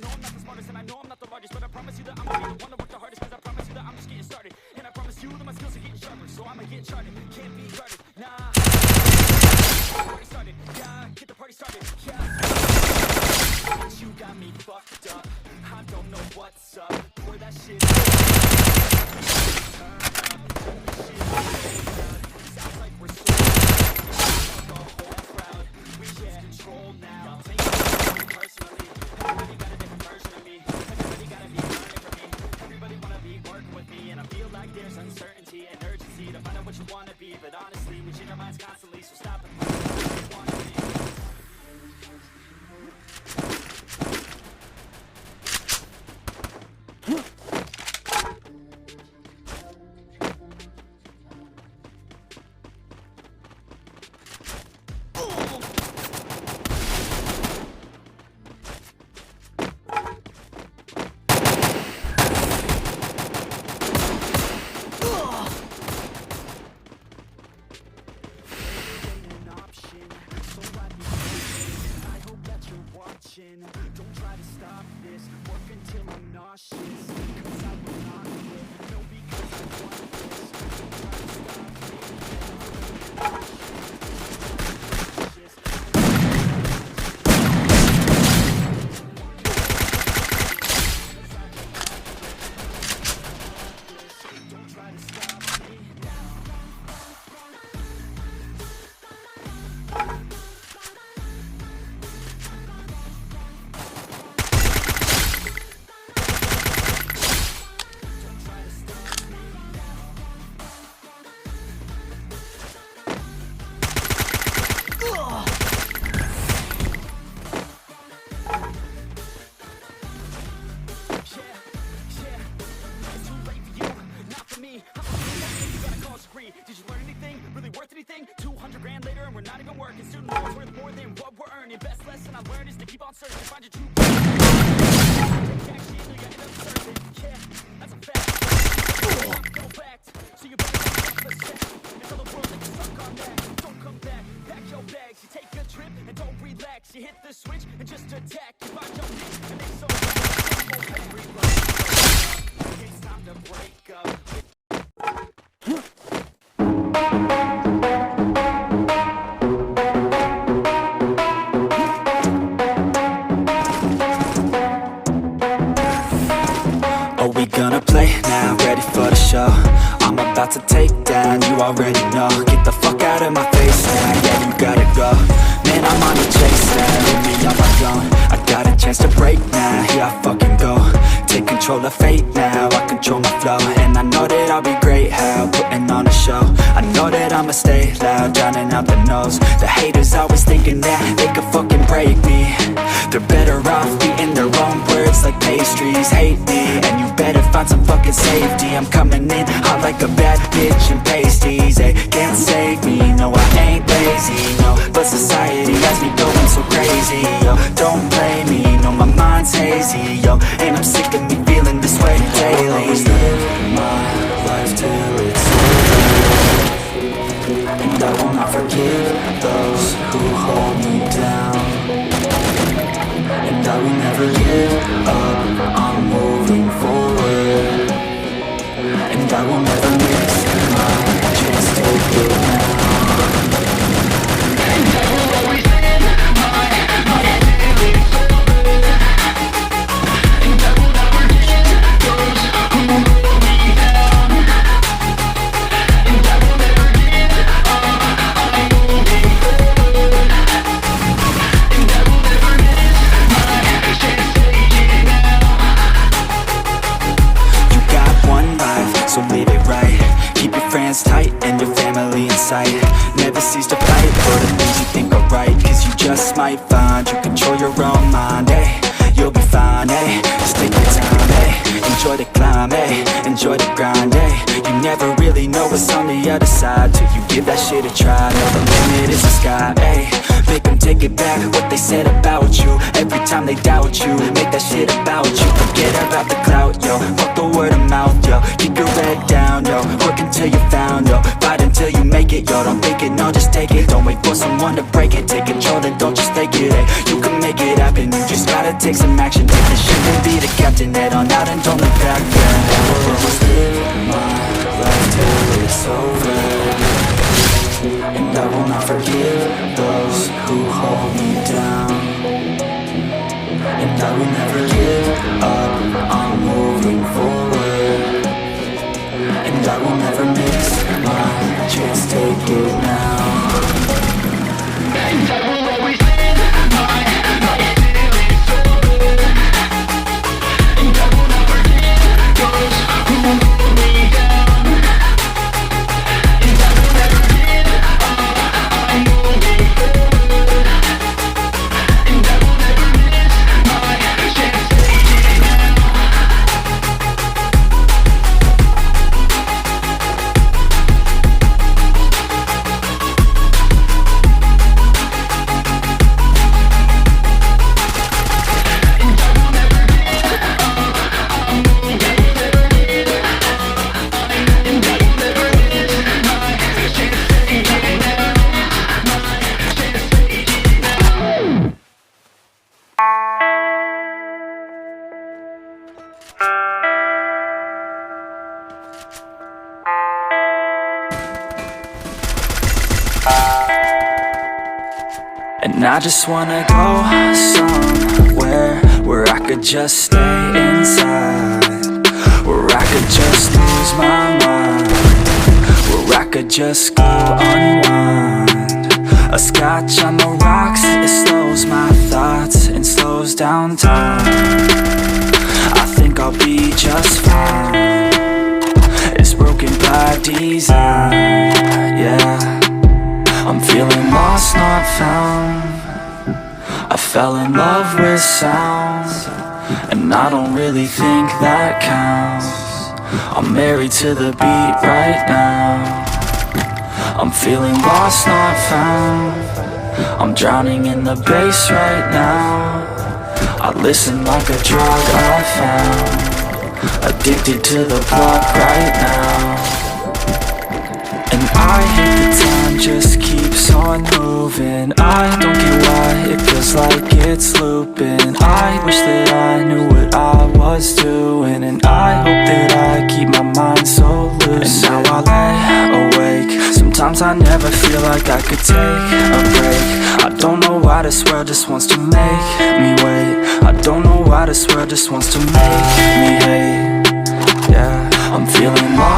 know I'm not the smartest and I know I'm not the largest, but I promise you that I'm gonna be the one to work the hardest, cause I promise you that I'm just getting started. And I promise you that my skills are getting sharper, so I'ma get charted. Can't be guarded, nah. Party started, yeah, get the party started, yeah. Bitch, you got me fucked up, I don't know what's up. Pour that shit up. Sounds like we're so the whole crowd. We get control now. Take it personally. Everybody got a different version of me. Everybody gotta be learning from me. Everybody wanna be working with me, and I feel like there's uncertainty and urgency to find out what you wanna be. But honestly, we change our minds constantly, so stop and find out what you wanna be. Don't try to stop this, work until I'm nauseous, cause I will not quit, no, because I want this. Don't try to stop me. Don't try to stop me. Did you learn anything? Really worth anything? 200 grand later and we're not even working. Student loans worth more than what we're earning. Best lesson I learned is to keep on searching. Find your true take action or you end up searching. Yeah, that's a fact. Go back. So you better take a step and tell the world that you're stuck on that. Don't come back. Pack your bags. You take a trip and don't relax. You hit the switch and just attack. You find your niche and they so it's time to break up. Are we gonna play now? Ready for the show? I'm about to take down, you already know. Get the fuck out of my face now, yeah, you gotta go. Man, I'm on the chase now, with me on my own. I got a chance to break now, here I fucking go. Take control of fate now, I control my flow. And I know that I'll be great, how putting on a show. I know that I'ma stay loud, drowning out the noise. The haters always thinking that they could fucking break me. They're better off eating their own words like pastries. Hate me, and you better find some fucking safety. I'm coming in hot like a bad bitch in pasties. They can't save me, no I ain't lazy, no. But society has me going so crazy, yo. Don't blame me, no my mind's hazy, yo. And I'm sick of me feeling this way daily. I'll always live my life till it's over, and I will not forgive those who hold me down. And I will never give up, I'm moving forward. And I will never miss my chance to get down. And I will always live my life till it's over, and I will never give those who hold me down. And I will never give up, I'm moving forward. And I will never miss my chance to get down. You got one life, so live it right. Keep your friends tight and your family in sight. Never cease to fight for the things you think are right, cause you just might find you control your own mind, eh? You'll be fine, eh? Just take your time, eh? Enjoy the climb, eh? Enjoy the grind, eh? You never really know what's on the other side till you give that shit a try. Know the limit is the sky, eh? Make them take it back, what they said about you. Every time they doubt you, make that shit about you. Forget about the clout, yo. Fuck the word of mouth, yo. Keep your head down, yo. Work until you found, yo. Fight until you make fake it, yo, don't think it, no, just take it. Don't wait for someone to break it, take control, then don't just take it, hey. You can make it happen, you just gotta take some action. Take the ship and be the captain, head on out and don't look back, yeah. I will always live my life till it's over, and I will not forgive those who hold me down. And I will never give up, I'm moving forward, and I will never miss my chance, take it now. And I will always live my life till it's over, and I will not forgive those who hold me down. And I will never give up, I'm moving forward, and I will never miss my chance, take it now. And I just wanna go somewhere where I could just stay inside, where I could just lose my mind, where I could just go unwind. A scotch on the rocks, it slows my thoughts and slows down time. I think I'll be just fine. It's broken by design, yeah. I'm feeling lost, not found. I fell in love with sound, and I don't really think that counts. I'm married to the beat right now. I'm feeling lost, not found. I'm drowning in the bass right now. I listen like a drug I found, addicted to the plug right now. And I hate the time just keeps on moving. I don't get why it feels like it's looping. I wish that I knew what I was doing, and I hope that I keep my mind so loose. And now I lay awake, sometimes I never feel like I could take a break. I don't know why this world just wants to make me wait. I don't know why this world just wants to make me hate. Yeah, I'm feeling lost.